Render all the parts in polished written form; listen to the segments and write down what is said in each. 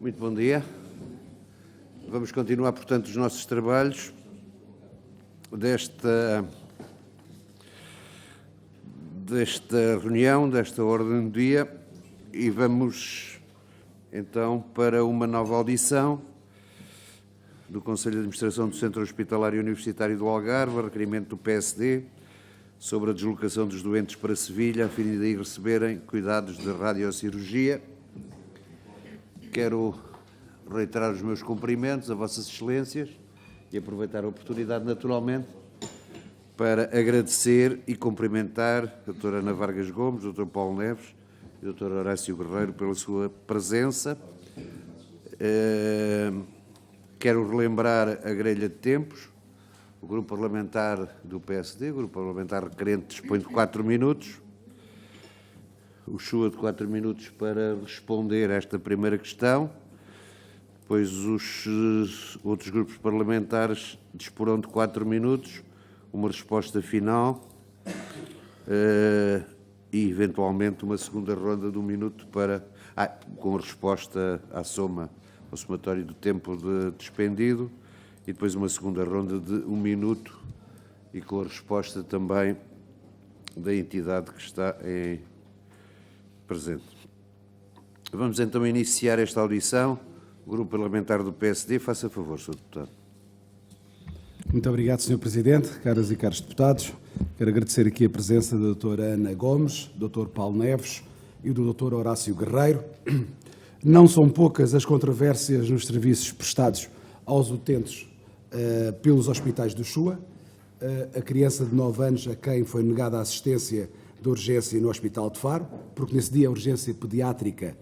Muito bom dia. Vamos continuar, portanto, os nossos trabalhos desta reunião, desta ordem do dia, e vamos, então, para uma nova audição do Conselho de Administração do Centro Hospitalar e Universitário do Algarve, a requerimento do PSD, sobre a deslocação dos doentes para Sevilha, a fim de aí receberem cuidados de radiocirurgia. Quero reiterar os meus cumprimentos a Vossas Excelências e aproveitar a oportunidade, naturalmente, para agradecer e cumprimentar a doutora Ana Vargas Gomes, o Dr. Paulo Neves e o Dr. Horácio Guerreiro pela sua presença. Quero relembrar a grelha de tempos. O Grupo Parlamentar do PSD, o Grupo Parlamentar requerente, dispõe de 4 minutos. O Chua de 4 minutos para responder a esta primeira questão. Depois os outros grupos parlamentares disporão de 4 minutos, uma resposta final e, eventualmente, uma segunda ronda de 1 minuto para, com resposta à soma, ao somatório do tempo despendido, e depois uma segunda ronda de 1 minuto e com a resposta também da entidade que está presente. Vamos então iniciar esta audição. O Grupo Parlamentar do PSD, faça favor, Sr. Deputado. Muito obrigado, Sr. Presidente, caras e caros deputados. Quero agradecer aqui a presença da doutora Ana Gomes, do Dr. Paulo Neves e do Dr. Horácio Guerreiro. Não são poucas as controvérsias nos serviços prestados aos utentes pelos hospitais do Chua. A criança de 9 anos a quem foi negada a assistência de urgência no Hospital de Faro, porque nesse dia a urgência pediátrica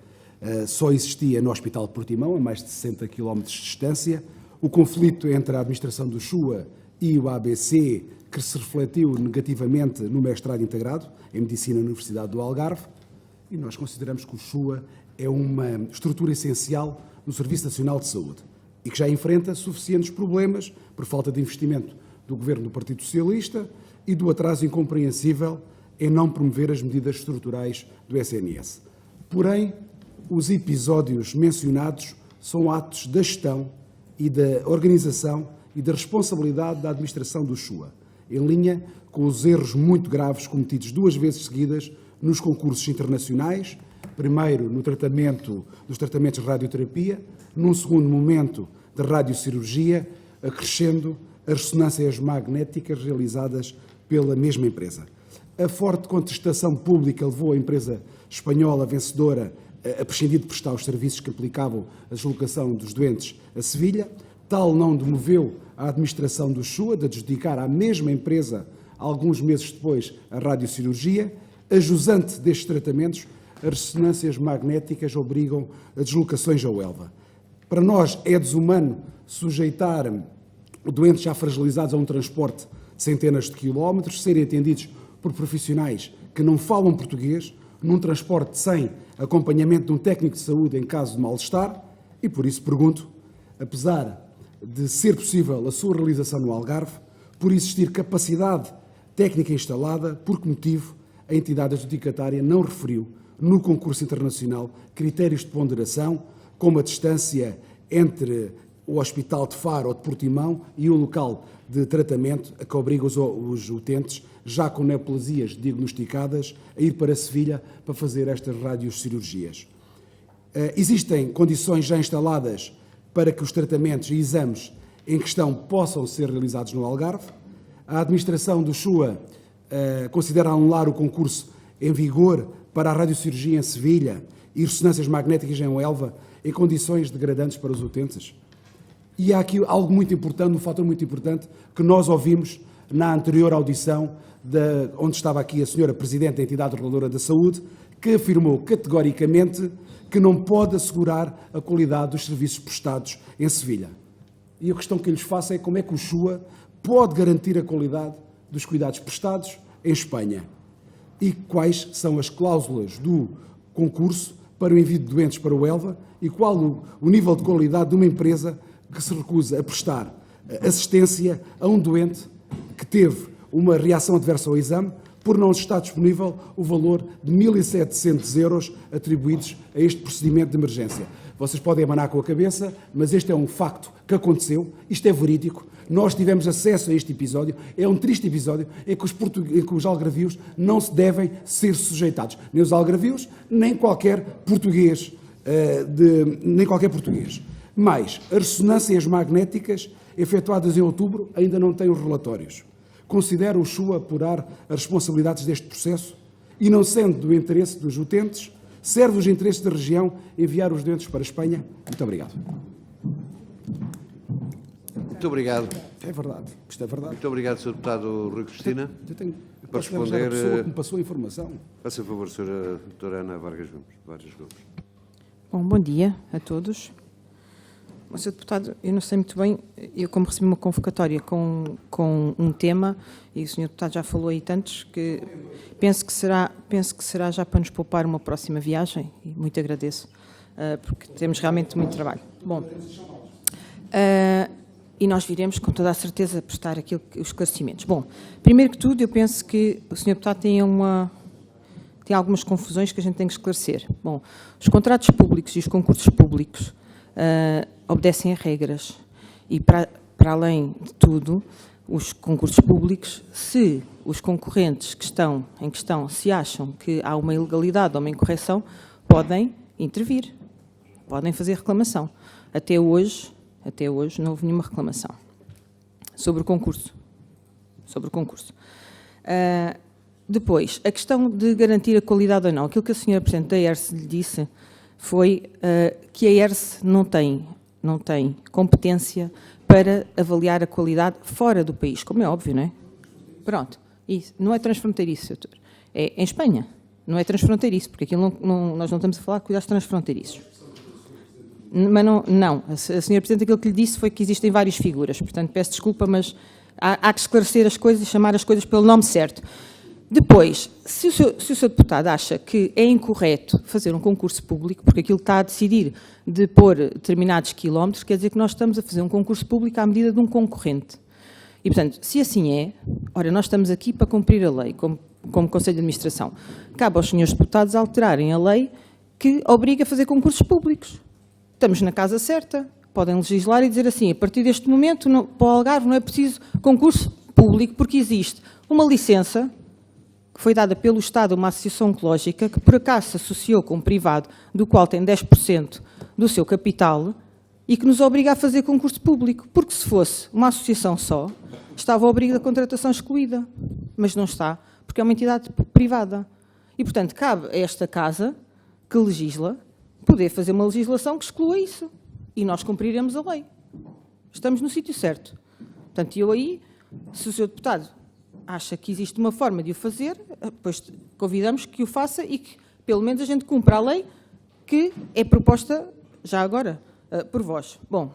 só existia no Hospital de Portimão, a mais de 60 km de distância. O conflito entre a administração do Chua e o ABC, que se refletiu negativamente no mestrado integrado em Medicina na Universidade do Algarve, e nós consideramos que o Chua é uma estrutura essencial no Serviço Nacional de Saúde e que já enfrenta suficientes problemas por falta de investimento do Governo do Partido Socialista e do atraso incompreensível em não promover as medidas estruturais do SNS. Porém, os episódios mencionados são atos da gestão e da organização e da responsabilidade da administração do Chua, em linha com os erros muito graves cometidos 2 vezes seguidas nos concursos internacionais, primeiro nos tratamentos de radioterapia, num segundo momento de radiocirurgia, acrescendo as ressonâncias magnéticas realizadas pela mesma empresa. A forte contestação pública levou a empresa espanhola vencedora a prescindir de prestar os serviços que implicavam a deslocação dos doentes a Sevilha. Tal não demoveu a administração do Chua de adjudicar à mesma empresa, alguns meses depois, a radiocirurgia. A jusante destes tratamentos, as ressonâncias magnéticas obrigam a deslocações ao Elva. Para nós é desumano sujeitar doentes já fragilizados a um transporte de centenas de quilómetros, serem atendidos por profissionais que não falam português, num transporte sem acompanhamento de um técnico de saúde em caso de mal-estar, e por isso pergunto, apesar de ser possível a sua realização no Algarve, por existir capacidade técnica instalada, por que motivo a entidade adjudicatária não referiu no concurso internacional critérios de ponderação, como a distância entre o Hospital de Faro ou de Portimão e o local de tratamento, a que obriga os utentes, já com neoplasias diagnosticadas, a ir para Sevilha para fazer estas radiocirurgias. Existem condições já instaladas para que os tratamentos e exames em questão possam ser realizados no Algarve. A administração do Chua considera anular o concurso em vigor para a radiocirurgia em Sevilha e ressonâncias magnéticas em Elva em condições degradantes para os utentes. E há aqui algo muito importante, um fator muito importante, que nós ouvimos na anterior audição, onde estava aqui a senhora Presidente da Entidade Reguladora da Saúde, que afirmou categoricamente que não pode assegurar a qualidade dos serviços prestados em Sevilha. E a questão que eu lhes faço é como é que o Chua pode garantir a qualidade dos cuidados prestados em Espanha e quais são as cláusulas do concurso para o envio de doentes para o Elva e qual o nível de qualidade de uma empresa que se recusa a prestar assistência a um doente que teve uma reação adversa ao exame por não estar disponível o valor de 1.700 € atribuídos a este procedimento de emergência. Vocês podem abanar com a cabeça, mas este é um facto que aconteceu, isto é verídico. Nós tivemos acesso a este episódio, é um triste episódio em que os algarvios não se devem ser sujeitados. Nem os algarvios, nem qualquer português. Mas as ressonâncias magnéticas efetuadas em outubro ainda não têm os relatórios. Considera o SUA apurar as responsabilidades deste processo e, não sendo do interesse dos utentes, serve os interesses da região enviar os doentes para a Espanha? Muito obrigado. Muito obrigado. É verdade, isto é verdade. Muito obrigado, Sr. Deputado Rui Cristina. Eu Para posso responder a responder, pessoa que me passou a informação. Faça favor, Sra. Doutora Ana Vargas Gomes. Bom dia a todos. Bom, Sr. Deputado, eu não sei muito bem, eu como recebi uma convocatória com um tema, e o Sr. Deputado já falou aí tantos, que penso que será já para nos poupar uma próxima viagem, e muito agradeço, porque temos realmente muito trabalho. Bom, e nós viremos com toda a certeza prestar os esclarecimentos. Bom, primeiro que tudo, eu penso que o Sr. Deputado tem algumas confusões que a gente tem que esclarecer. Bom, os contratos públicos e os concursos públicos obedecem a regras e, para além de tudo, os concursos públicos, se os concorrentes que estão em questão se acham que há uma ilegalidade ou uma incorreção, podem intervir, podem fazer reclamação. Até hoje não houve nenhuma reclamação sobre o concurso. Depois, a questão de garantir a qualidade ou não. Aquilo que a Sra. Presidente da ERSE lhe disse foi que a ERSE não tem competência para avaliar a qualidade fora do país, como é óbvio, não é? Pronto, isso não é transfronteiriço, doutor. É em Espanha, não é transfronteiriço, porque aquilo nós não estamos a falar de cuidados transfronteiriços. Mas não, a Sra. Presidente aquilo que lhe disse foi que existem várias figuras, portanto peço desculpa, mas há que esclarecer as coisas e chamar as coisas pelo nome certo. Depois, se o Sr. Deputado acha que é incorreto fazer um concurso público, porque aquilo que está a decidir de pôr determinados quilómetros, quer dizer que nós estamos a fazer um concurso público à medida de um concorrente. E, portanto, se assim é, ora, nós estamos aqui para cumprir a lei, como Conselho de Administração. Cabe aos senhores deputados alterarem a lei que obriga a fazer concursos públicos. Estamos na casa certa, podem legislar e dizer assim, a partir deste momento, para o Algarve não é preciso concurso público, porque existe uma licença que foi dada pelo Estado a uma associação ecológica que, por acaso, se associou com um privado, do qual tem 10% do seu capital, e que nos obriga a fazer concurso público. Porque se fosse uma associação só, estava o abrigo da contratação excluída. Mas não está, porque é uma entidade privada. E, portanto, cabe a esta Casa, que legisla, poder fazer uma legislação que exclua isso. E nós cumpriremos a lei. Estamos no sítio certo. Portanto, eu aí, se o Sr. Deputado acha que existe uma forma de o fazer, depois convidamos que o faça e que, pelo menos, a gente cumpra a lei que é proposta, já agora, por vós. Bom,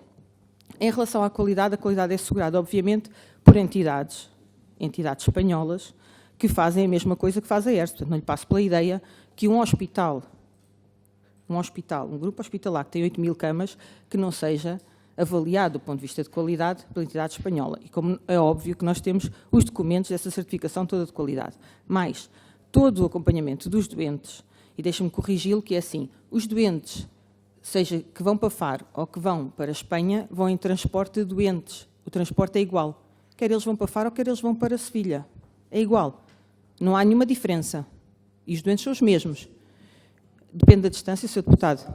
em relação à qualidade, a qualidade é assegurada, obviamente, por entidades espanholas, que fazem a mesma coisa que faz a ERSE. Portanto, não lhe passo pela ideia que um grupo hospitalar que tem 8.000 camas, que não seja avaliado do ponto de vista de qualidade pela entidade espanhola. E como é óbvio que nós temos os documentos dessa certificação toda de qualidade. Mas todo o acompanhamento dos doentes, e deixe-me corrigi-lo que é assim, os doentes, seja que vão para Faro ou que vão para a Espanha, vão em transporte de doentes. O transporte é igual. Quer eles vão para Faro ou quer eles vão para Sevilha. É igual. Não há nenhuma diferença. E os doentes são os mesmos. Depende da distância, Sr. Deputado.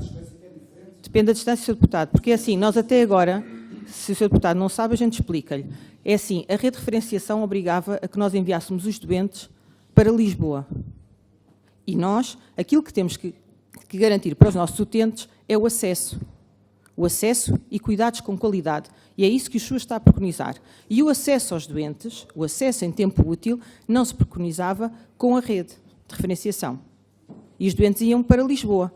Depende da distância, Sr. Deputado, porque é assim, nós até agora, se o Sr. Deputado não sabe, a gente explica-lhe. É assim, a rede de referenciação obrigava a que nós enviássemos os doentes para Lisboa. E nós, aquilo que temos que garantir para os nossos utentes é o acesso. O acesso e cuidados com qualidade. E é isso que o SUA está a preconizar. E o acesso aos doentes, o acesso em tempo útil, não se preconizava com a rede de referenciação. E os doentes iam para Lisboa.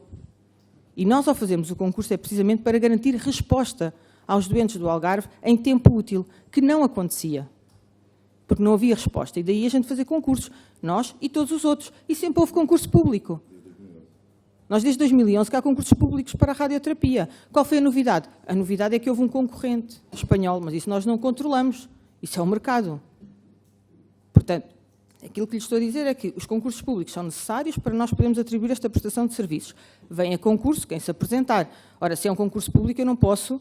E nós, ao fazermos o concurso, é precisamente para garantir resposta aos doentes do Algarve em tempo útil, que não acontecia. Porque não havia resposta. E daí a gente fazer concursos. Nós e todos os outros. E sempre houve concurso público. Nós, desde 2011, que há concursos públicos para a radioterapia. Qual foi a novidade? A novidade é que houve um concorrente espanhol, mas isso nós não controlamos. Isso é o mercado. Portanto, Aquilo que lhe estou a dizer é que os concursos públicos são necessários para nós podermos atribuir esta prestação de serviços. Vem a concurso quem se apresentar. Ora, se é um concurso público, eu não posso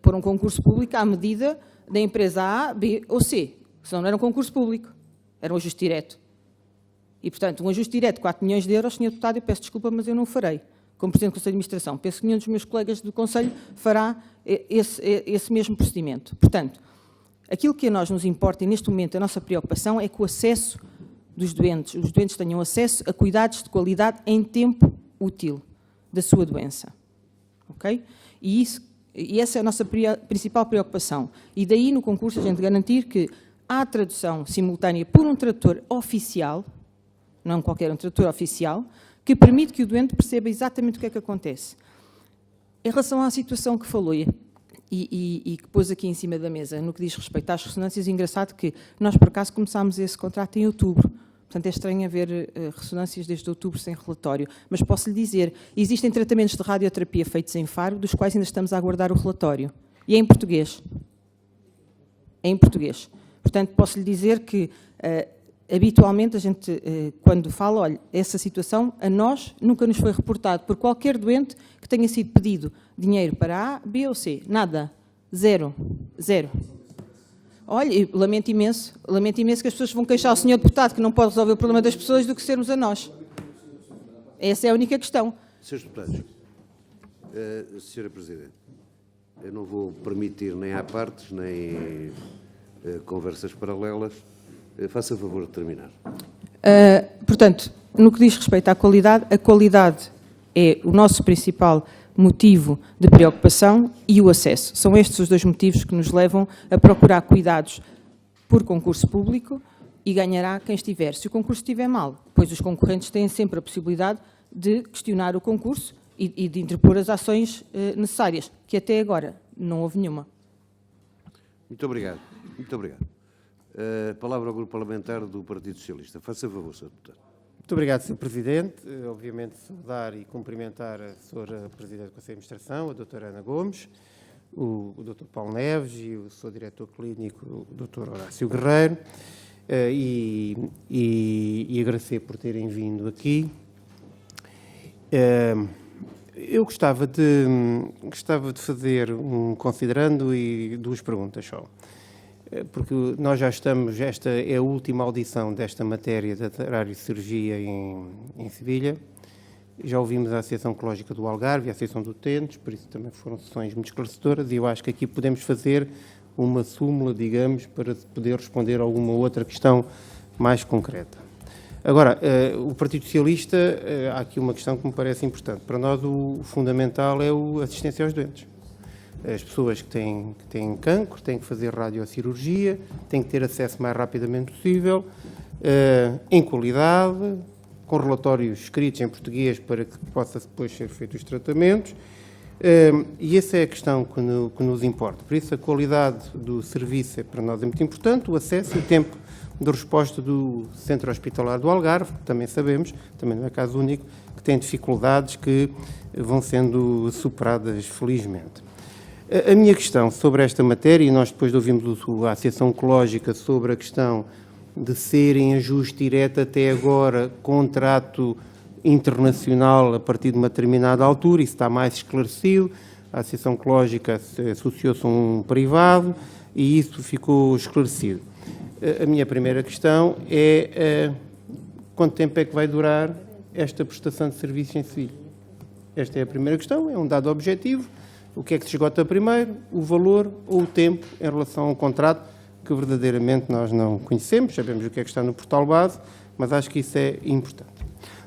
pôr um concurso público à medida da empresa A, B ou C. Senão não era um concurso público, era um ajuste direto. E, portanto, um ajuste direto de 4 milhões de euros, Sr. Deputado, eu peço desculpa, mas eu não o farei. Como Presidente do Conselho de Administração, penso que nenhum dos meus colegas do Conselho fará esse mesmo procedimento. Portanto, aquilo que a nós nos importa, e neste momento a nossa preocupação, é que o acesso dos doentes, os doentes tenham acesso a cuidados de qualidade em tempo útil da sua doença. Ok? E essa é a nossa principal preocupação. E daí, no concurso, a gente garantir que há tradução simultânea por um tradutor oficial, não qualquer um tradutor oficial, que permite que o doente perceba exatamente o que é que acontece. Em relação à situação que falou e que pôs aqui em cima da mesa, no que diz respeito às ressonâncias, é engraçado que nós, por acaso, começámos esse contrato em outubro. Portanto, é estranho haver ressonâncias desde outubro sem relatório. Mas posso lhe dizer, existem tratamentos de radioterapia feitos em Faro, dos quais ainda estamos a aguardar o relatório. E é em português. É em português. Portanto, posso lhe dizer que, habitualmente, a gente, quando fala, olha, essa situação, a nós nunca nos foi reportado por qualquer doente que tenha sido pedido dinheiro para A, B ou C. Nada. Zero. Zero. Olha, lamento imenso que as pessoas vão queixar ao Sr. Deputado que não pode resolver o problema das pessoas do que sermos a nós. Essa é a única questão. Srs. Deputados, Sra. Presidente, eu não vou permitir nem à partes, nem conversas paralelas. Faça favor de terminar. Portanto, no que diz respeito à qualidade, a qualidade é o nosso principal motivo de preocupação e o acesso. São estes os dois motivos que nos levam a procurar cuidados por concurso público e ganhará quem estiver. Se o concurso estiver mal, pois os concorrentes têm sempre a possibilidade de questionar o concurso e de interpor as ações necessárias, que até agora não houve nenhuma. Muito obrigado. Muito obrigado. Palavra ao Grupo Parlamentar do Partido Socialista. Faça favor, Sr. Deputado. Muito obrigado, Sr. Presidente. Obviamente, saudar e cumprimentar a Sra. Presidente do Conselho de Administração, a Dra. Ana Gomes, o Dr. Paulo Neves e o Sr. Diretor Clínico, o Dr. Horácio Guerreiro, e agradecer por terem vindo aqui. Eu gostava de fazer um considerando e duas perguntas só. Porque nós já estamos, esta é a última audição desta matéria da radiocirurgia em Sevilha. Já ouvimos a Associação Oncológica do Algarve e a Associação de Utentes, por isso também foram sessões muito esclarecedoras, e eu acho que aqui podemos fazer uma súmula, digamos, para poder responder a alguma outra questão mais concreta. Agora, o Partido Socialista, há aqui uma questão que me parece importante. Para nós o fundamental é a assistência aos doentes. As pessoas que têm cancro têm que fazer radiocirurgia, têm que ter acesso o mais rapidamente possível, em qualidade, com relatórios escritos em português para que possa depois ser feitos os tratamentos. E essa é a questão que nos importa. Por isso, a qualidade do serviço para nós é muito importante, o acesso e o tempo de resposta do Centro Hospitalar do Algarve, que também sabemos, também não é caso único, que tem dificuldades que vão sendo superadas felizmente. A minha questão sobre esta matéria, e nós depois ouvimos a Associação Oncológica sobre a questão de ser em ajuste direto até agora contrato internacional a partir de uma determinada altura, isso está mais esclarecido, a Associação Oncológica associou-se a um privado e isso ficou esclarecido. A minha primeira questão é quanto tempo é que vai durar esta prestação de serviços em Sevilha? Esta é a primeira questão, é um dado objetivo. O que é que se esgota primeiro? O valor ou o tempo em relação a um contrato que verdadeiramente nós não conhecemos, sabemos o que é que está no portal base, mas acho que isso é importante.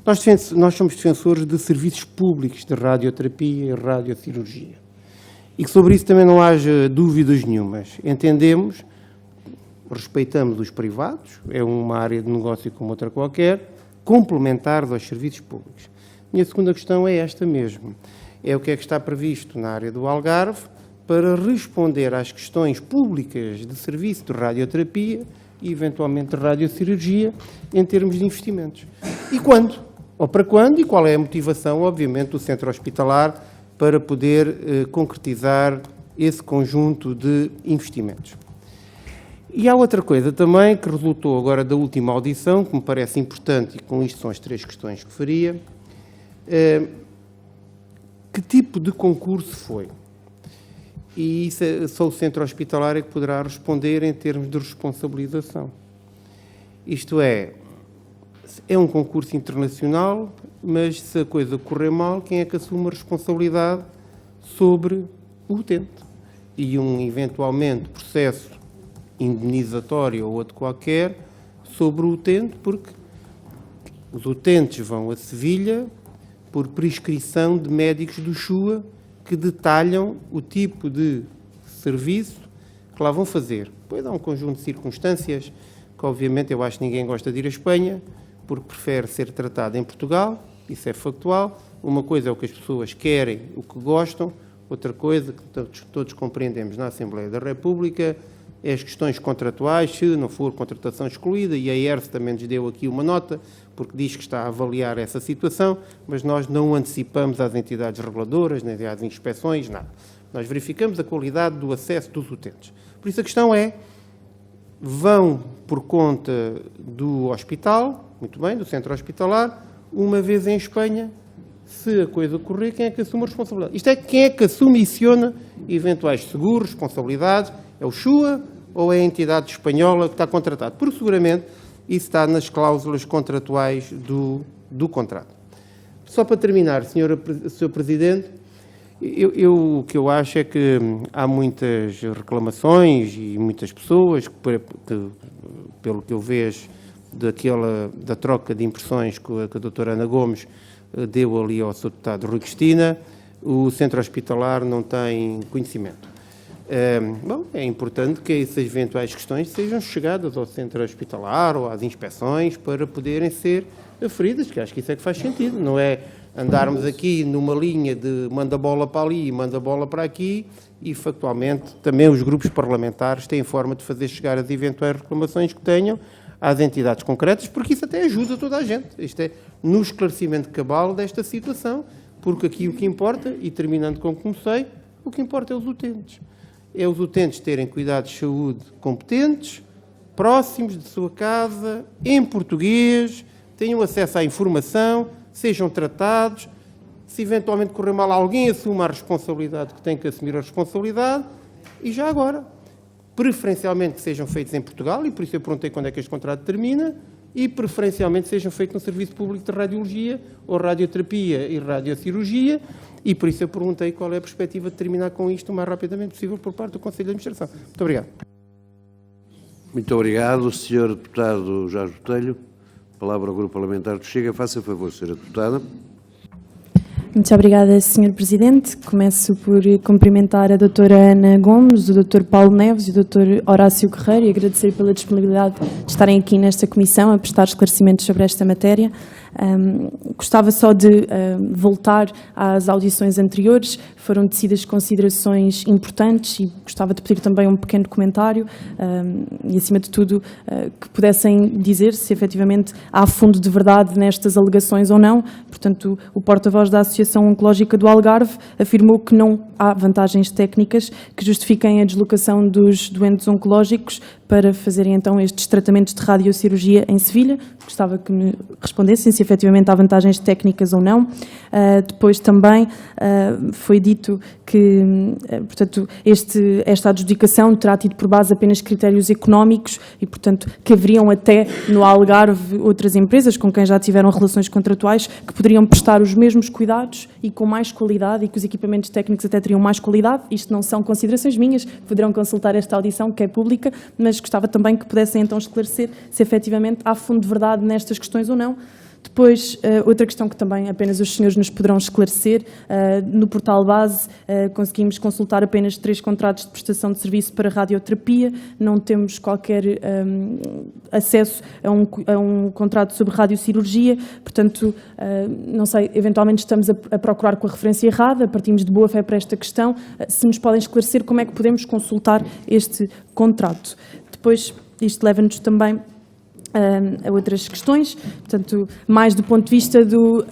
Nós somos defensores de serviços públicos de radioterapia e radiocirurgia. E que sobre isso também não haja dúvidas nenhumas. Entendemos, respeitamos os privados, é uma área de negócio como outra qualquer, complementares aos serviços públicos. Minha segunda questão é esta mesmo. É o que é que está previsto na área do Algarve para responder às questões públicas de serviço de radioterapia e, eventualmente, de radiocirurgia em termos de investimentos. E quando? Ou para quando? E qual é a motivação, obviamente, do centro hospitalar para poder concretizar esse conjunto de investimentos? E há outra coisa também que resultou agora da última audição, que me parece importante, e com isto são as 3 questões que faria. Que tipo de concurso foi? E isso só o centro hospitalar é que poderá responder em termos de responsabilização. Isto é um concurso internacional, mas se a coisa correr mal, quem é que assume a responsabilidade sobre o utente? E eventualmente, processo indenizatório ou outro qualquer sobre o utente, porque os utentes vão a Sevilha por prescrição de médicos do Shua que detalham o tipo de serviço que lá vão fazer. Depois há um conjunto de circunstâncias que, obviamente, eu acho que ninguém gosta de ir à Espanha, porque prefere ser tratado em Portugal, isso é factual. Uma coisa é o que as pessoas querem, o que gostam, outra coisa que todos compreendemos na Assembleia da República é as questões contratuais, se não for contratação excluída, e a ERS também nos deu aqui uma nota, porque diz que está a avaliar essa situação, mas nós não antecipamos às entidades reguladoras, nem às inspeções, nada. Nós verificamos a qualidade do acesso dos utentes. Por isso a questão é, vão por conta do hospital, muito bem, do centro hospitalar, uma vez em Espanha, se a coisa correr, quem é que assume a responsabilidade? Isto é, quem é que assume e aciona eventuais seguros, responsabilidades? É o Shua ou é a entidade espanhola que está contratada? Porque seguramente isso está nas cláusulas contratuais do contrato. Só para terminar, Sr. Presidente, o que eu acho é que há muitas reclamações e muitas pessoas que pelo que eu vejo da troca de impressões que a doutora Ana Gomes deu ali ao Sr. Deputado Rui Cristina, o centro hospitalar não tem conhecimento. É importante que essas eventuais questões sejam chegadas ao centro hospitalar ou às inspeções para poderem ser aferidas, que acho que isso é que faz sentido, não é andarmos aqui numa linha de manda bola para ali e manda bola para aqui e, factualmente, também os grupos parlamentares têm forma de fazer chegar as eventuais reclamações que tenham às entidades concretas, porque isso até ajuda toda a gente. Isto é no esclarecimento cabal desta situação, porque aqui o que importa, e terminando como comecei, o que importa é os utentes. É os utentes terem cuidados de saúde competentes, próximos de sua casa, em português, tenham acesso à informação, sejam tratados. Se eventualmente correr mal, alguém assuma a responsabilidade que tem que assumir a responsabilidade. E já agora, preferencialmente que sejam feitos em Portugal, e por isso eu perguntei quando é que este contrato termina, e preferencialmente sejam feitos no Serviço Público de Radiologia, ou Radioterapia e Radiocirurgia, e por isso eu perguntei qual é a perspectiva de terminar com isto o mais rapidamente possível por parte do Conselho de Administração. Muito obrigado. Muito obrigado, Sr. Deputado Jorge Botelho. Palavra ao Grupo Parlamentar do Chega. Faça favor, Sra. Deputada. Muito obrigada, Sr. Presidente. Começo por cumprimentar a doutora Ana Gomes, o Dr. Paulo Neves e o Dr. Horácio Guerreiro e agradecer pela disponibilidade de estarem aqui nesta comissão a prestar esclarecimentos sobre esta matéria. Gostava só de voltar às audições anteriores. Foram tecidas considerações importantes e gostava de pedir também um pequeno comentário e, acima de tudo, que pudessem dizer se efetivamente há fundo de verdade nestas alegações ou não. Portanto, o porta-voz da Associação Oncológica do Algarve afirmou que não há vantagens técnicas que justifiquem a deslocação dos doentes oncológicos para fazerem então estes tratamentos de radiocirurgia em Sevilha. Gostava que me respondessem se efetivamente há vantagens técnicas ou não. Depois também foi dito que, portanto, esta adjudicação terá tido por base apenas critérios económicos e, portanto, que haveriam até no Algarve outras empresas com quem já tiveram relações contratuais que poderiam prestar os mesmos cuidados e com mais qualidade e que os equipamentos técnicos até teriam mais qualidade. Isto não são considerações minhas, poderão consultar esta audição que é pública, mas gostava também que pudessem então esclarecer se efetivamente há fundo de verdade nestas questões ou não. Depois, outra questão que também apenas os senhores nos poderão esclarecer, no portal base conseguimos consultar apenas 3 contratos de prestação de serviço para radioterapia, não temos qualquer acesso a um contrato sobre radiocirurgia, portanto, não sei, eventualmente estamos a procurar com a referência errada, partimos de boa fé para esta questão, se nos podem esclarecer como é que podemos consultar este contrato. Depois, isto leva-nos também a outras questões, portanto, mais do ponto de vista do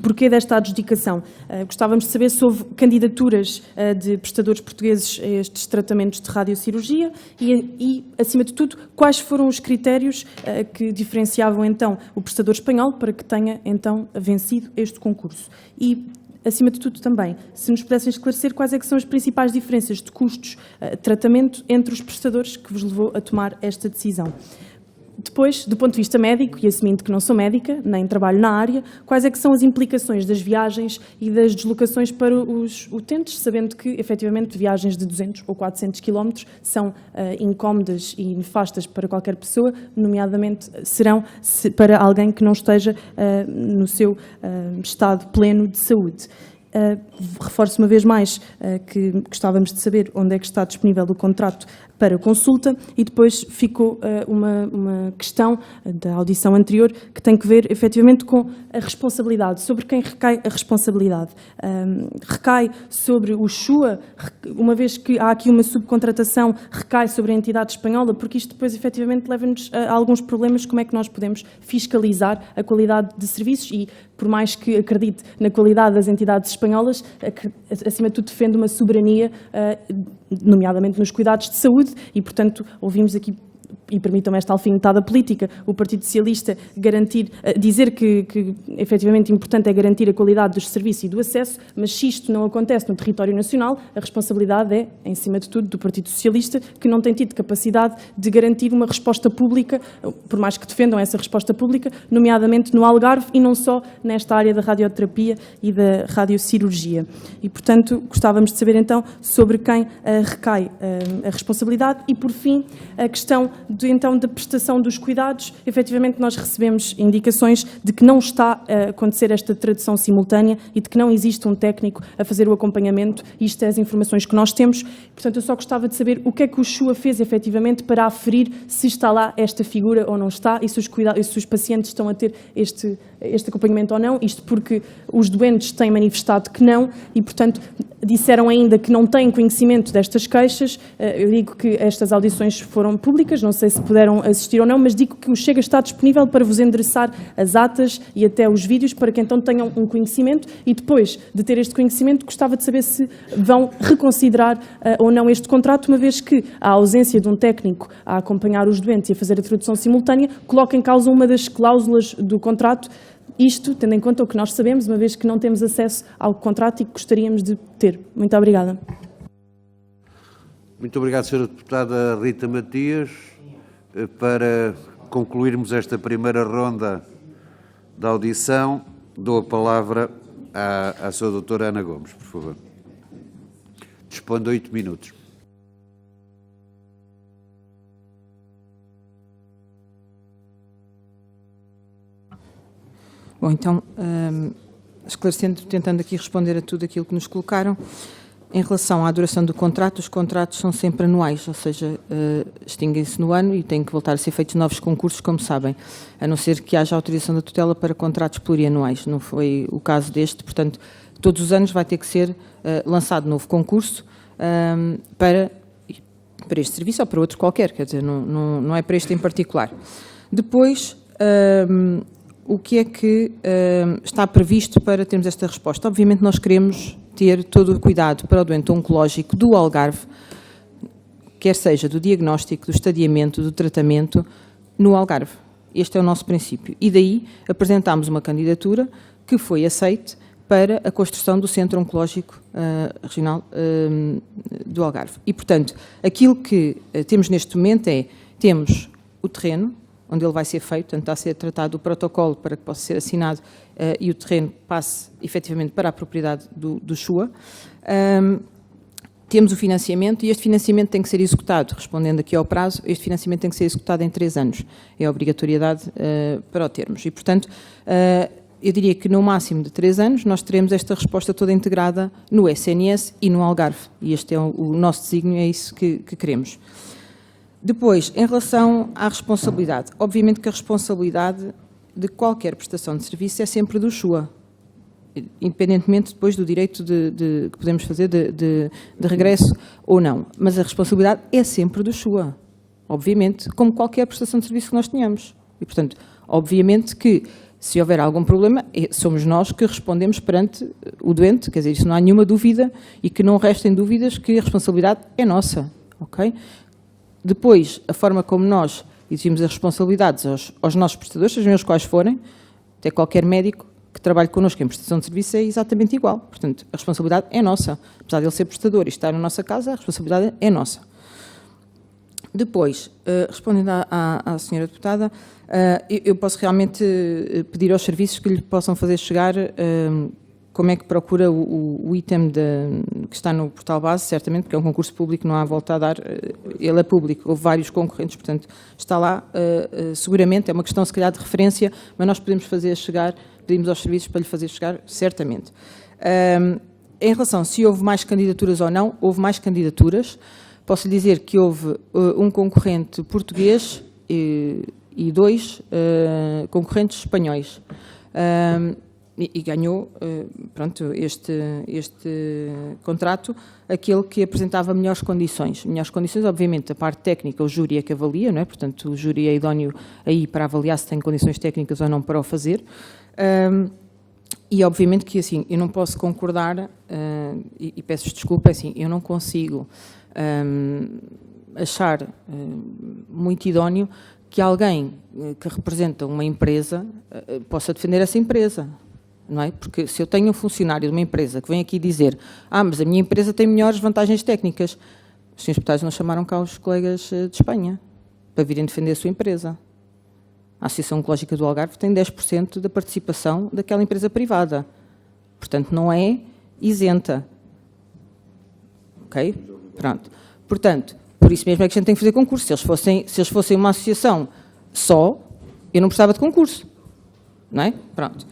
porquê desta adjudicação. Gostávamos de saber se houve candidaturas de prestadores portugueses a estes tratamentos de radiocirurgia e, acima de tudo, quais foram os critérios que diferenciavam, então, o prestador espanhol para que tenha, então, vencido este concurso. E, acima de tudo, também, se nos pudessem esclarecer quais é que são as principais diferenças de custos de tratamento entre os prestadores que vos levou a tomar esta decisão. Depois, do ponto de vista médico, e assumindo que não sou médica, nem trabalho na área, quais é que são as implicações das viagens e das deslocações para os utentes, sabendo que, efetivamente, viagens de 200 ou 400 quilómetros são incómodas e nefastas para qualquer pessoa, nomeadamente serão para alguém que não esteja no seu estado pleno de saúde. Reforço uma vez mais que gostávamos de saber onde é que está disponível o contrato para consulta e depois ficou uma questão da audição anterior que tem que ver efetivamente com a responsabilidade, sobre quem recai a responsabilidade. Recai sobre o SUA, uma vez que há aqui uma subcontratação, recai sobre a entidade espanhola, porque isto depois efetivamente leva-nos a alguns problemas, como é que nós podemos fiscalizar a qualidade de serviços e, por mais que acredite na qualidade das entidades espanholas, acima de tudo defende uma soberania, nomeadamente nos cuidados de saúde, e, portanto, ouvimos aqui, e permitam-me esta alfinetada política, o Partido Socialista dizer que efetivamente importante é garantir a qualidade dos serviços e do acesso, mas se isto não acontece no território nacional, a responsabilidade é, em cima de tudo, do Partido Socialista, que não tem tido capacidade de garantir uma resposta pública, por mais que defendam essa resposta pública, nomeadamente no Algarve e não só nesta área da radioterapia e da radiocirurgia. E, portanto, gostávamos de saber então sobre quem recai a responsabilidade e, por fim, a questão então da prestação dos cuidados. Efetivamente nós recebemos indicações de que não está a acontecer esta tradução simultânea e de que não existe um técnico a fazer o acompanhamento. Isto é as informações que nós temos. Portanto, eu só gostava de saber o que é que o SUA fez efetivamente para aferir se está lá esta figura ou não está e se os pacientes estão a ter este acompanhamento ou não. Isto porque os doentes têm manifestado que não e, portanto, disseram ainda que não têm conhecimento destas queixas. Eu digo que estas audições foram públicas, não sei se puderam assistir ou não, mas digo que o Chega está disponível para vos endereçar as atas e até os vídeos para que então tenham um conhecimento e depois de ter este conhecimento gostava de saber se vão reconsiderar ou não este contrato, uma vez que a ausência de um técnico a acompanhar os doentes e a fazer a tradução simultânea coloca em causa uma das cláusulas do contrato. Isto, tendo em conta o que nós sabemos, uma vez que não temos acesso ao contrato e que gostaríamos de ter. Muito obrigada. Muito obrigado, Sra. Deputada Rita Matias. Para concluirmos esta primeira ronda da audição, dou a palavra à Sra. Doutora Ana Gomes, por favor. Dispõe de 8 minutos. Bom, então, esclarecendo, tentando aqui responder a tudo aquilo que nos colocaram, em relação à duração do contrato, os contratos são sempre anuais, ou seja, extinguem-se no ano e têm que voltar a ser feitos novos concursos, como sabem, a não ser que haja autorização da tutela para contratos plurianuais. Não foi o caso deste, portanto, todos os anos vai ter que ser lançado novo concurso para este serviço ou para outro qualquer, quer dizer, não é para este em particular. Depois, o que é que está previsto para termos esta resposta? Obviamente nós queremos ter todo o cuidado para o doente oncológico do Algarve, quer seja do diagnóstico, do estadiamento, do tratamento, no Algarve. Este é o nosso princípio. E daí apresentámos uma candidatura que foi aceite para a construção do Centro Oncológico Regional do Algarve. E, portanto, aquilo que temos neste momento temos o terreno, onde ele vai ser feito, portanto está a ser tratado o protocolo para que possa ser assinado e o terreno passe efetivamente para a propriedade do SUA. Temos o financiamento e este financiamento tem que ser executado, respondendo aqui ao prazo, este financiamento tem que ser executado em 3 anos. É a obrigatoriedade para o termos. E, portanto, eu diria que no máximo de 3 anos nós teremos esta resposta toda integrada no SNS e no Algarve. E este é o nosso desígnio, é isso que queremos. Depois, em relação à responsabilidade, obviamente que a responsabilidade de qualquer prestação de serviço é sempre do SUA, independentemente depois do direito que podemos fazer de regresso ou não. Mas a responsabilidade é sempre do SUA. obviamente, como qualquer prestação de serviço que nós tenhamos. E, portanto, obviamente que, se houver algum problema, somos nós que respondemos perante o doente, quer dizer, isso não há nenhuma dúvida e que não restem dúvidas que a responsabilidade é nossa, ok? Depois, a forma como nós exigimos as responsabilidades aos nossos prestadores, sejam eles quais forem, até qualquer médico que trabalhe connosco em prestação de serviço é exatamente igual. Portanto, a responsabilidade é nossa. Apesar de ele ser prestador e estar na nossa casa, a responsabilidade é nossa. Depois, respondendo à senhora deputada, eu posso realmente pedir aos serviços que lhe possam fazer chegar como é que procura o item que está no portal base, certamente, porque é um concurso público, não há volta a dar, ele é público, houve vários concorrentes, portanto, está lá, seguramente, é uma questão se calhar de referência, mas nós podemos fazer chegar, pedimos aos serviços para lhe fazer chegar, certamente. Em relação se houve mais candidaturas ou não, houve mais candidaturas. Posso lhe dizer que houve um concorrente português e 2 concorrentes espanhóis. E ganhou, pronto, este contrato, aquele que apresentava melhores condições. Melhores condições, obviamente, a parte técnica, o júri é que avalia, não é? Portanto, o júri é idóneo aí para avaliar se tem condições técnicas ou não para o fazer. E, obviamente, que, assim, eu não posso concordar, e peço desculpa, assim, eu não consigo achar muito idóneo que alguém que representa uma empresa possa defender essa empresa. Não é? Porque se eu tenho um funcionário de uma empresa que vem aqui dizer mas a minha empresa tem melhores vantagens técnicas, os senhores deputados não chamaram cá os colegas de Espanha para virem defender a sua empresa. A Associação Ecológica do Algarve tem 10% da participação daquela empresa privada. Portanto, não é isenta. Ok? Pronto. Portanto, por isso mesmo é que a gente tem que fazer concurso. Se eles fossem uma associação só, eu não precisava de concurso. Não é? Pronto.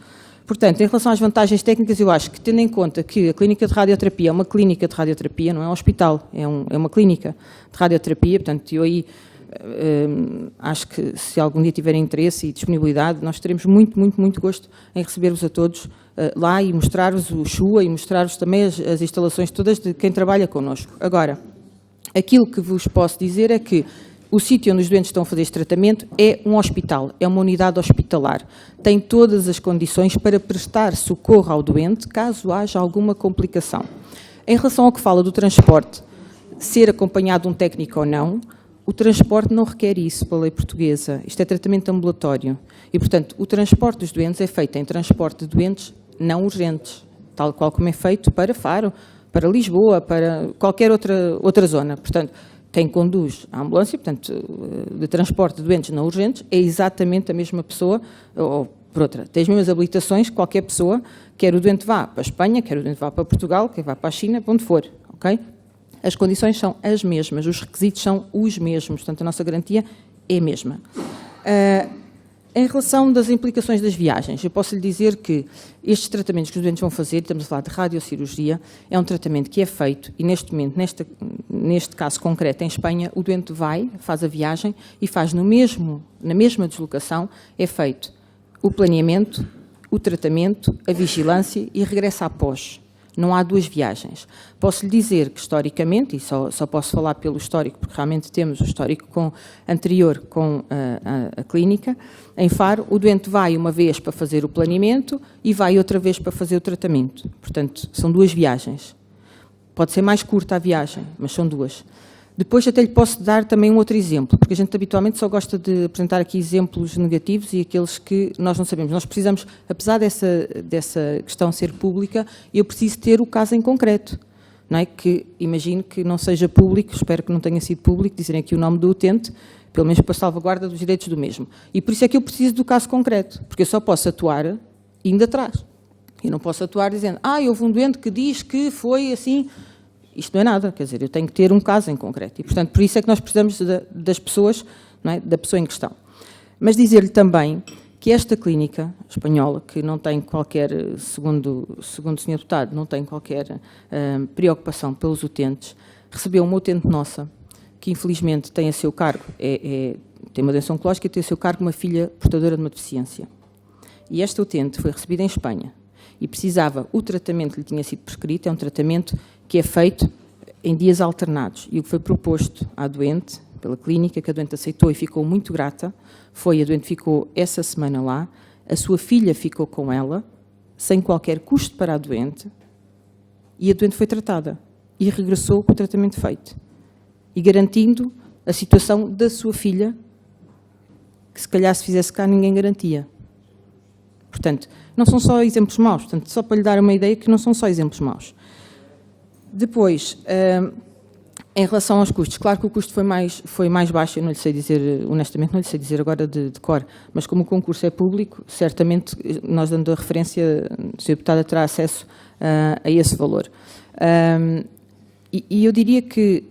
Portanto, em relação às vantagens técnicas, eu acho que, tendo em conta que a clínica de radioterapia é uma clínica de radioterapia, não é um hospital, é uma clínica de radioterapia, portanto, eu aí acho que se algum dia tiverem interesse e disponibilidade, nós teremos muito, muito, muito gosto em receber-vos a todos lá e mostrar-vos o CHUA e mostrar-vos também as instalações todas de quem trabalha connosco. Agora, aquilo que vos posso dizer é que o sítio onde os doentes estão a fazer este tratamento é um hospital, é uma unidade hospitalar. Tem todas as condições para prestar socorro ao doente, caso haja alguma complicação. Em relação ao que fala do transporte, ser acompanhado de um técnico ou não, o transporte não requer isso pela lei portuguesa. Isto é tratamento ambulatório. E, portanto, o transporte dos doentes é feito em transporte de doentes não urgentes, tal qual como é feito para Faro, para Lisboa, para qualquer outra zona. Portanto, quem conduz a ambulância, portanto, de transporte de doentes não urgentes, é exatamente a mesma pessoa, ou por outra, tem as mesmas habilitações que qualquer pessoa, quer o doente vá para a Espanha, quer o doente vá para Portugal, quer vá para a China, para onde for, ok? As condições são as mesmas, os requisitos são os mesmos, portanto, a nossa garantia é a mesma. Em relação das implicações das viagens, eu posso lhe dizer que estes tratamentos que os doentes vão fazer, estamos a falar de radiocirurgia, é um tratamento que é feito, e neste momento, neste caso concreto, em Espanha, o doente vai, faz a viagem e faz na mesma deslocação, é feito o planeamento, o tratamento, a vigilância e regressa após. Não há 2 viagens. Posso lhe dizer que, historicamente, e só posso falar pelo histórico, porque realmente temos o histórico anterior com a clínica, em Faro, o doente vai uma vez para fazer o planeamento e vai outra vez para fazer o tratamento. Portanto, são 2 viagens. Pode ser mais curta a viagem, mas são 2. Depois até lhe posso dar também um outro exemplo, porque a gente habitualmente só gosta de apresentar aqui exemplos negativos e aqueles que nós não sabemos. Nós precisamos, apesar dessa questão ser pública, eu preciso ter o caso em concreto. Não é? Que imagino que não seja público, espero que não tenha sido público, dizerem aqui o nome do utente, pelo menos para salvaguarda dos direitos do mesmo. E por isso é que eu preciso do caso concreto, porque eu só posso atuar indo atrás. Eu não posso atuar dizendo, houve um doente que diz que foi assim. Isto não é nada, quer dizer, eu tenho que ter um caso em concreto. E, portanto, por isso é que nós precisamos das pessoas, não é? Da pessoa em questão. Mas dizer-lhe também que esta clínica espanhola, que não tem qualquer, segundo o Sr. Deputado, não tem qualquer preocupação pelos utentes, recebeu uma utente nossa, que infelizmente tem a seu cargo, tem uma doença oncológica e tem a seu cargo uma filha portadora de uma deficiência. E esta utente foi recebida em Espanha e precisava, o tratamento que lhe tinha sido prescrito, é um tratamento que é feito em dias alternados. E o que foi proposto à doente, pela clínica, que a doente aceitou e ficou muito grata. A doente ficou essa semana lá, a sua filha ficou com ela, sem qualquer custo para a doente, e a doente foi tratada e regressou com o tratamento feito. E garantindo a situação da sua filha, que se calhar se fizesse cá ninguém garantia. Portanto, não são só exemplos maus, portanto, só para lhe dar uma ideia que não são só exemplos maus. Depois, em relação aos custos, claro que o custo foi mais baixo, eu não lhe sei dizer, honestamente, não lhe sei dizer agora de cor, mas como o concurso é público, certamente, nós dando a referência, o Sr. Deputado terá acesso a esse valor. E eu diria que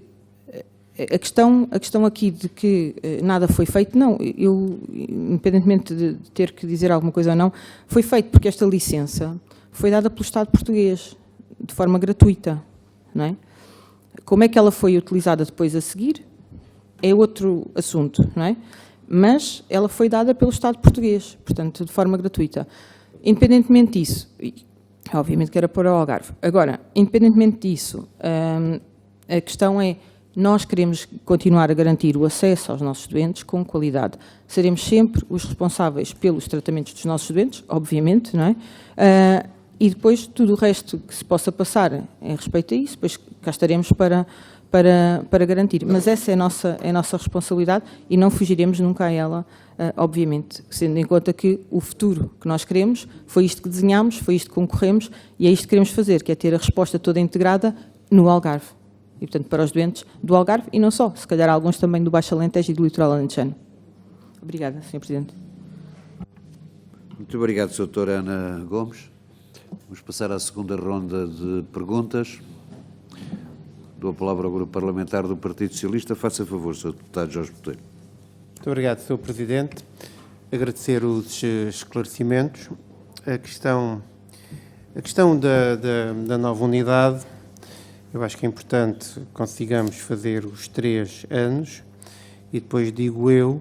a questão aqui de que nada foi feito, não, independentemente de ter que dizer alguma coisa ou não, foi feito porque esta licença foi dada pelo Estado português, de forma gratuita, não é? Como é que ela foi utilizada depois a seguir é outro assunto, não é? Mas ela foi dada pelo Estado português, portanto, de forma gratuita. Independentemente disso, obviamente que era para o Algarve. Agora, independentemente disso, a questão é, nós queremos continuar a garantir o acesso aos nossos doentes com qualidade. Seremos sempre os responsáveis pelos tratamentos dos nossos doentes, obviamente, não é? E depois tudo o resto que se possa passar em respeito a isso, depois cá estaremos para garantir. Mas essa é a nossa responsabilidade e não fugiremos nunca a ela, obviamente, sendo em conta que o futuro que nós queremos foi isto que desenhámos, foi isto que concorremos e é isto que queremos fazer, que é ter a resposta toda integrada no Algarve. E, portanto, para os doentes do Algarve e não só, se calhar alguns também do Baixo Alentejo e do Litoral Alentejano. Obrigada, Sr. Presidente. Muito obrigado, Sra. Ana Gomes. Vamos passar à segunda ronda de perguntas. Dou a palavra ao Grupo Parlamentar do Partido Socialista. Faça favor, Sr. Deputado Jorge Botelho. Muito obrigado, Sr. Presidente. Agradecer os esclarecimentos. A questão da nova unidade, eu acho que é importante que consigamos fazer os 3 anos e depois digo eu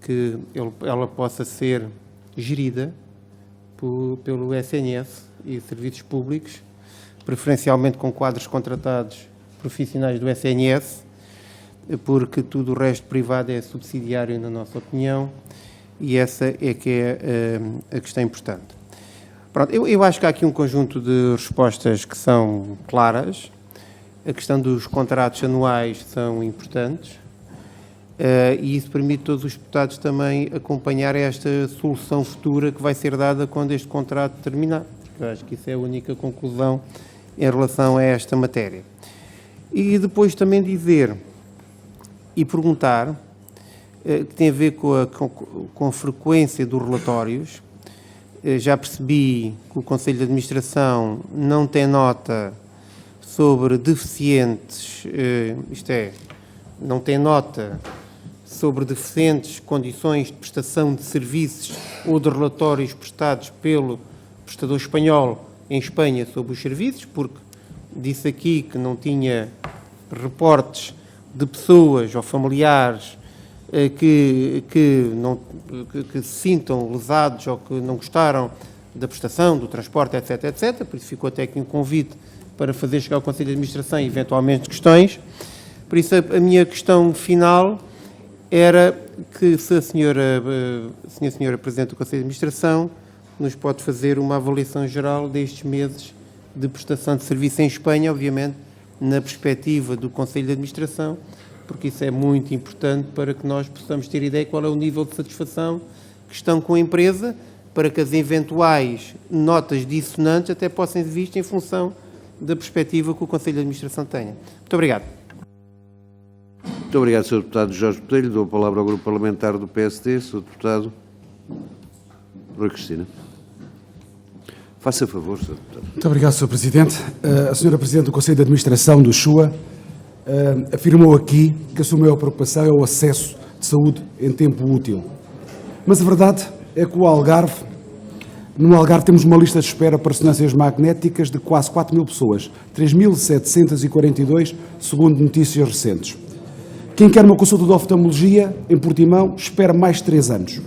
que ela possa ser gerida pelo SNS e serviços públicos, preferencialmente com quadros contratados profissionais do SNS, porque tudo o resto privado é subsidiário, na nossa opinião, e essa é que é a questão importante. Pronto, eu acho que há aqui um conjunto de respostas que são claras. A questão dos contratos anuais são importantes e isso permite todos os deputados também acompanhar esta solução futura que vai ser dada quando este contrato terminar. Eu acho que isso é a única conclusão em relação a esta matéria. E depois também dizer e perguntar, que tem a ver com a frequência dos relatórios. Já percebi que o Conselho de Administração não tem nota sobre deficientes, não tem nota sobre deficientes condições de prestação de serviços ou de relatórios prestados pelo prestador espanhol em Espanha sobre os serviços, porque disse aqui que não tinha reportes de pessoas ou familiares que se sintam lesados ou que não gostaram da prestação, do transporte, etc., etc. Por isso ficou até aqui um convite para fazer chegar ao Conselho de Administração e, eventualmente, questões. Por isso, a minha questão final era que, se a senhora Presidente do Conselho de Administração nos pode fazer uma avaliação geral destes meses de prestação de serviço em Espanha, obviamente, na perspectiva do Conselho de Administração, porque isso é muito importante para que nós possamos ter ideia qual é o nível de satisfação que estão com a empresa, para que as eventuais notas dissonantes até possam ser vistas em função da perspectiva que o Conselho de Administração tenha. Muito obrigado. Muito obrigado, Sr. Deputado Jorge Botelho. Dou a palavra ao Grupo Parlamentar do PSD, Sr. Deputado Rui Cristina. Faça favor, Sr. Deputado. Muito obrigado, Sr. Presidente. A Sra. Presidente do Conselho de Administração do SUA afirmou aqui que a sua maior preocupação é o acesso de saúde em tempo útil. Mas a verdade é que no Algarve temos uma lista de espera para ressonâncias magnéticas de quase 4.000 pessoas, 3.742, segundo notícias recentes. Quem quer uma consulta de oftalmologia em Portimão espera mais 3 anos.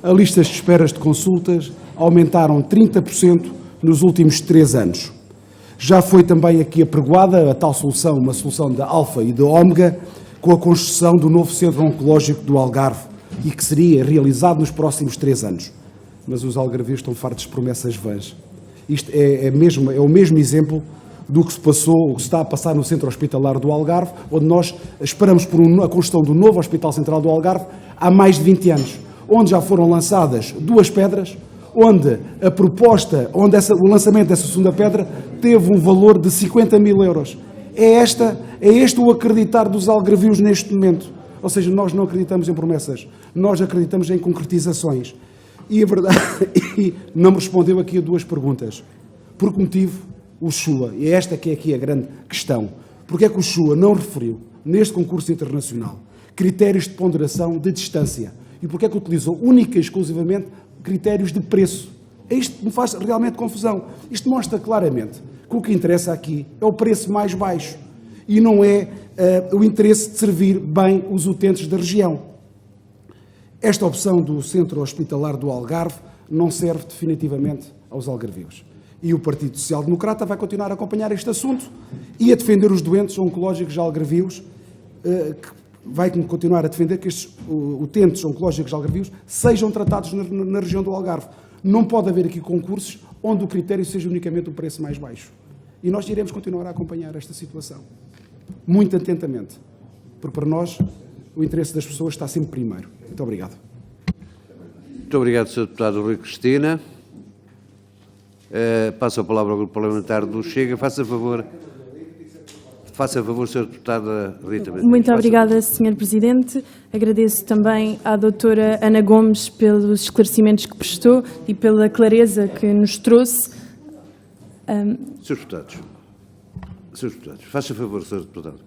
As listas de esperas de consultas aumentaram 30% nos últimos 3 anos. Já foi também aqui apregoada a tal solução, uma solução da Alfa e da Ômega, com a construção do novo Centro Oncológico do Algarve e que seria realizado nos próximos 3 anos. Mas os algarvios estão fartos de promessas vãs. Isto é o mesmo exemplo do que se passou, o que se está a passar no Centro Hospitalar do Algarve, onde nós esperamos por a construção do novo Hospital Central do Algarve há mais de 20 anos, onde já foram lançadas 2 pedras, onde a proposta, o lançamento dessa segunda pedra teve um valor de 50 mil euros. É este o acreditar dos algarvios neste momento. Ou seja, nós não acreditamos em promessas, nós acreditamos em concretizações. E a verdade, e não me respondeu aqui a 2 perguntas. Por que motivo o SUA, e esta que é aqui a grande questão, porque é que o SUA não referiu, neste concurso internacional, critérios de ponderação de distância? E porque é que utilizou única e exclusivamente critérios de preço? Isto me faz realmente confusão. Isto mostra claramente que o que interessa aqui é o preço mais baixo e não é o interesse de servir bem os utentes da região. Esta opção do Centro Hospitalar do Algarve não serve definitivamente aos algarvios. E o Partido Social Democrata vai continuar a acompanhar este assunto e a defender os doentes oncológicos algarvios, vai continuar a defender que estes utentes oncológicos algarvios sejam tratados na região do Algarve. Não pode haver aqui concursos onde o critério seja unicamente o preço mais baixo. E nós iremos continuar a acompanhar esta situação, muito atentamente, porque para nós o interesse das pessoas está sempre primeiro. Muito obrigado. Muito obrigado, Sr. Deputado Rui Cristina. Passo a palavra ao Grupo Parlamentar do Chega. Faça favor, Sra. Deputada Rita Matias. Muito obrigada, Sr. Presidente. Agradeço também à doutora Ana Gomes pelos esclarecimentos que prestou e pela clareza que nos trouxe. Srs. Deputados, faça favor, Sr. Deputado.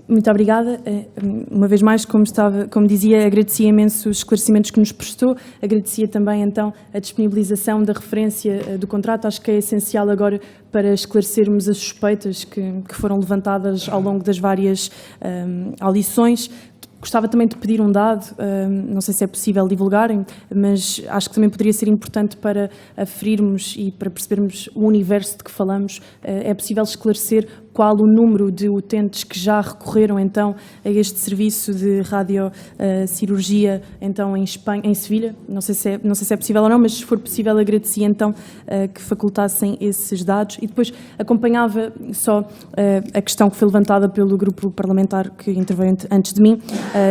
Muito obrigada. Uma vez mais, como dizia, agradecia imenso os esclarecimentos que nos prestou, agradecia também, então, a disponibilização da referência do contrato. Acho que é essencial agora para esclarecermos as suspeitas que foram levantadas ao longo das várias audições. Gostava também de pedir um dado, não sei se é possível divulgarem, mas acho que também poderia ser importante para aferirmos e para percebermos o universo de que falamos. É possível esclarecer qual o número de utentes que já recorreram então a este serviço de radiocirurgia então em Espanha, em Sevilha? Não sei se é possível ou não, mas se for possível agradecia então que facultassem esses dados. E depois acompanhava só a questão que foi levantada pelo grupo parlamentar que interveio antes de mim.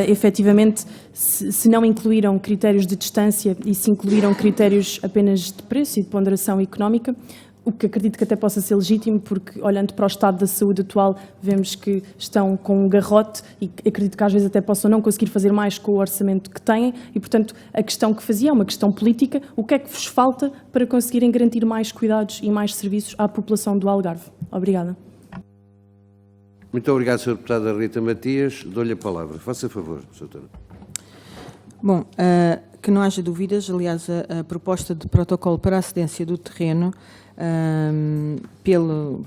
Efetivamente, se não incluíram critérios de distância e se incluíram critérios apenas de preço e de ponderação económica, o que acredito que até possa ser legítimo, porque olhando para o estado da saúde atual, vemos que estão com um garrote e acredito que às vezes até possam não conseguir fazer mais com o orçamento que têm e, portanto, a questão que fazia é uma questão política. O que é que vos falta para conseguirem garantir mais cuidados e mais serviços à população do Algarve? Obrigada. Muito obrigado, Sra. Deputada Rita Matias. Dou-lhe a palavra. Faça favor, Sra. Bom, que não haja dúvidas, aliás, a proposta de protocolo para a cedência do terreno pela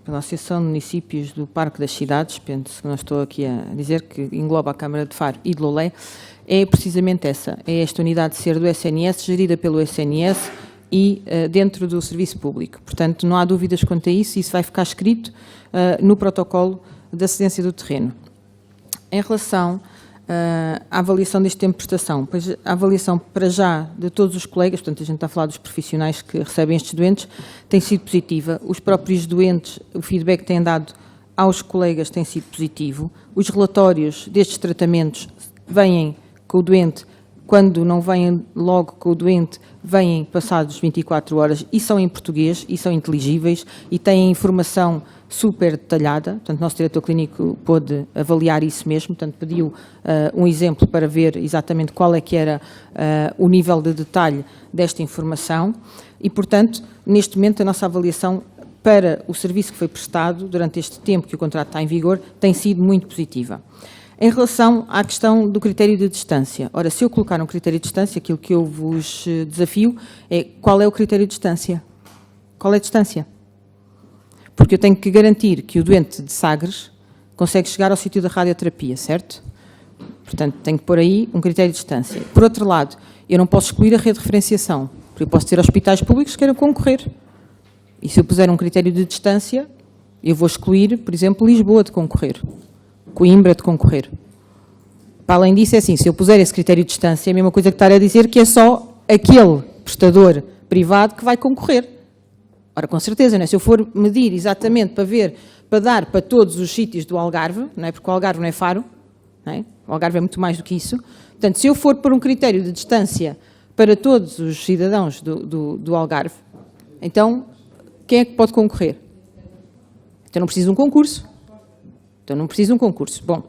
Associação de Municípios do Parque das Cidades, penso que não estou aqui a dizer, que engloba a Câmara de Faro e de Lolé, é precisamente essa, é esta unidade de ser do SNS, gerida pelo SNS e dentro do serviço público. Portanto, não há dúvidas quanto a isso, isso vai ficar escrito no protocolo da cedência do terreno. Em relação à avaliação deste tempo de prestação, pois a avaliação para já de todos os colegas, portanto a gente está a falar dos profissionais que recebem estes doentes, tem sido positiva. Os próprios doentes, o feedback que têm dado aos colegas tem sido positivo. Os relatórios destes tratamentos vêm com o doente, quando não vêm logo com o doente, vêm passados 24 horas e são em português e são inteligíveis e têm informação super detalhada. Portanto, o nosso diretor clínico pôde avaliar isso mesmo, portanto, pediu um exemplo para ver exatamente qual é que era o nível de detalhe desta informação e, portanto, neste momento a nossa avaliação para o serviço que foi prestado durante este tempo que o contrato está em vigor tem sido muito positiva. Em relação à questão do critério de distância, ora, se eu colocar um critério de distância, aquilo que eu vos desafio é qual é o critério de distância? Qual é a distância? Porque eu tenho que garantir que o doente de Sagres consegue chegar ao sítio da radioterapia, certo? Portanto, tenho que pôr aí um critério de distância. Por outro lado, eu não posso excluir a rede de referenciação, porque eu posso ter hospitais públicos que queiram concorrer. E se eu puser um critério de distância, eu vou excluir, por exemplo, Lisboa de concorrer. Coimbra de concorrer. Para além disso, é assim, se eu puser esse critério de distância, é a mesma coisa que estar a dizer que é só aquele prestador privado que vai concorrer. Ora, com certeza, não é? Se eu for medir exatamente para ver, para dar para todos os sítios do Algarve, não é? Porque o Algarve não é Faro, não é? O Algarve é muito mais do que isso. Portanto, se eu for por um critério de distância para todos os cidadãos do Algarve, então, quem é que pode concorrer? Então não preciso de um concurso. Bom,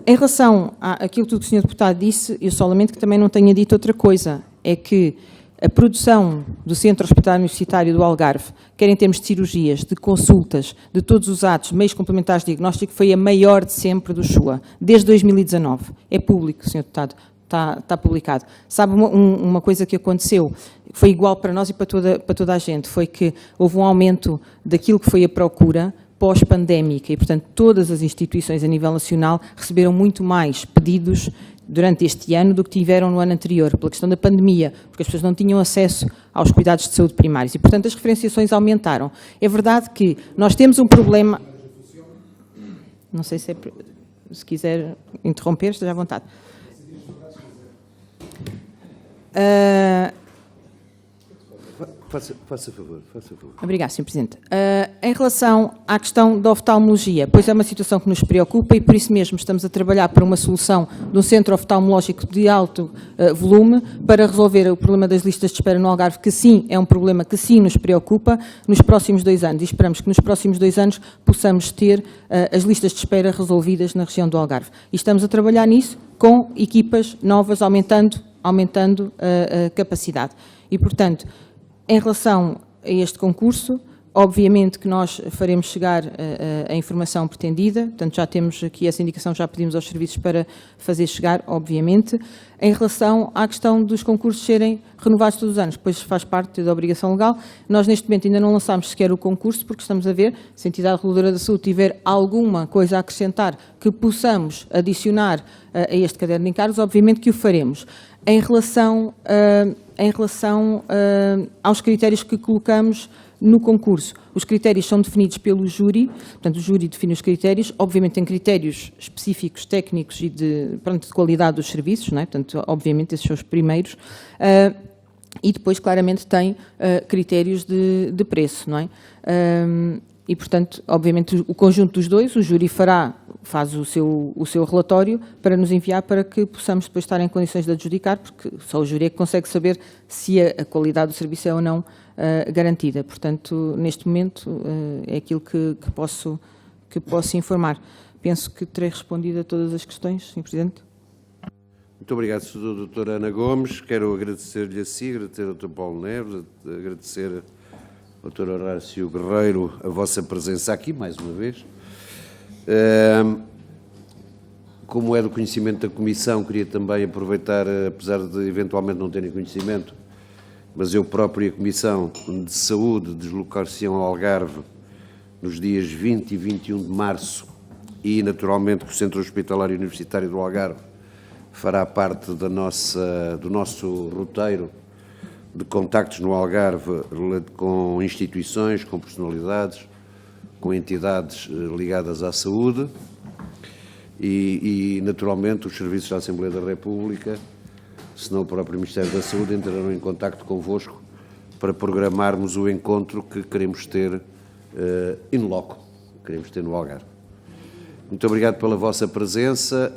em relação àquilo que o Sr. Deputado disse, eu só lamento que também não tenha dito outra coisa, é que a produção do Centro Hospitalar Universitário do Algarve, quer em termos de cirurgias, de consultas, de todos os atos, meios complementares de diagnóstico, foi a maior de sempre do SHUA, desde 2019. É público, Sr. Deputado, está publicado. Sabe uma coisa que aconteceu, foi igual para nós e para toda a gente, foi que houve um aumento daquilo que foi a procura pós-pandémica e, portanto, todas as instituições a nível nacional receberam muito mais pedidos durante este ano do que tiveram no ano anterior, pela questão da pandemia, porque as pessoas não tinham acesso aos cuidados de saúde primários e, portanto, as referenciações aumentaram. É verdade que nós temos um problema... Não sei se quiser interromper, esteja à vontade. Faça favor. Obrigada, Sr. Presidente. Em relação à questão da oftalmologia, pois é uma situação que nos preocupa e por isso mesmo estamos a trabalhar para uma solução de um centro oftalmológico de alto volume para resolver o problema das listas de espera no Algarve, que sim, é um problema que sim nos preocupa nos próximos 2 anos e esperamos que nos próximos 2 anos possamos ter as listas de espera resolvidas na região do Algarve. E estamos a trabalhar nisso com equipas novas, aumentando a capacidade. E, portanto, em relação a este concurso, obviamente que nós faremos chegar a informação pretendida, portanto já temos aqui essa indicação, já pedimos aos serviços para fazer chegar, obviamente. Em relação à questão dos concursos serem renovados todos os anos, pois faz parte da obrigação legal, nós neste momento ainda não lançámos sequer o concurso, porque estamos a ver, se a entidade reguladora da saúde tiver alguma coisa a acrescentar que possamos adicionar a este caderno de encargos, obviamente que o faremos. Em relação aos critérios que colocamos no concurso, os critérios são definidos pelo júri, portanto o júri define os critérios, obviamente tem critérios específicos, técnicos e de qualidade dos serviços, não é? Portanto, obviamente esses são os primeiros, e depois claramente tem critérios de preço, não é? E, portanto, obviamente, o conjunto dos dois, o júri faz o seu relatório para nos enviar para que possamos depois estar em condições de adjudicar, porque só o júri é que consegue saber se a qualidade do serviço é ou não garantida. Portanto, neste momento, é aquilo que posso informar. Penso que terei respondido a todas as questões, Sr. Presidente. Muito obrigado, Sra. Doutora Ana Gomes. Quero agradecer-lhe a si, agradecer ao Dr. Paulo Neves, agradecer ao Dr. Horácio Guerreiro a vossa presença aqui, mais uma vez. Como é do conhecimento da Comissão, queria também aproveitar, apesar de eventualmente não terem conhecimento, mas eu próprio e a Comissão de Saúde deslocar-se ao Algarve nos dias 20 e 21 de março e, naturalmente, que o Centro Hospitalar Universitário do Algarve fará parte do nosso roteiro de contactos no Algarve com instituições, com personalidades, com entidades ligadas à saúde e, naturalmente, os serviços da Assembleia da República, se não o próprio Ministério da Saúde, entrarão em contacto convosco para programarmos o encontro que queremos ter in loco, queremos ter no Algarve. Muito obrigado pela vossa presença.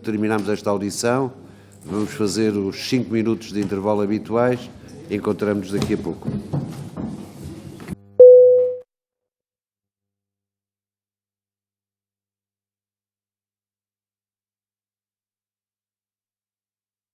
Terminamos esta audição. Vamos fazer os 5 minutos de intervalo habituais e encontramos-nos daqui a pouco.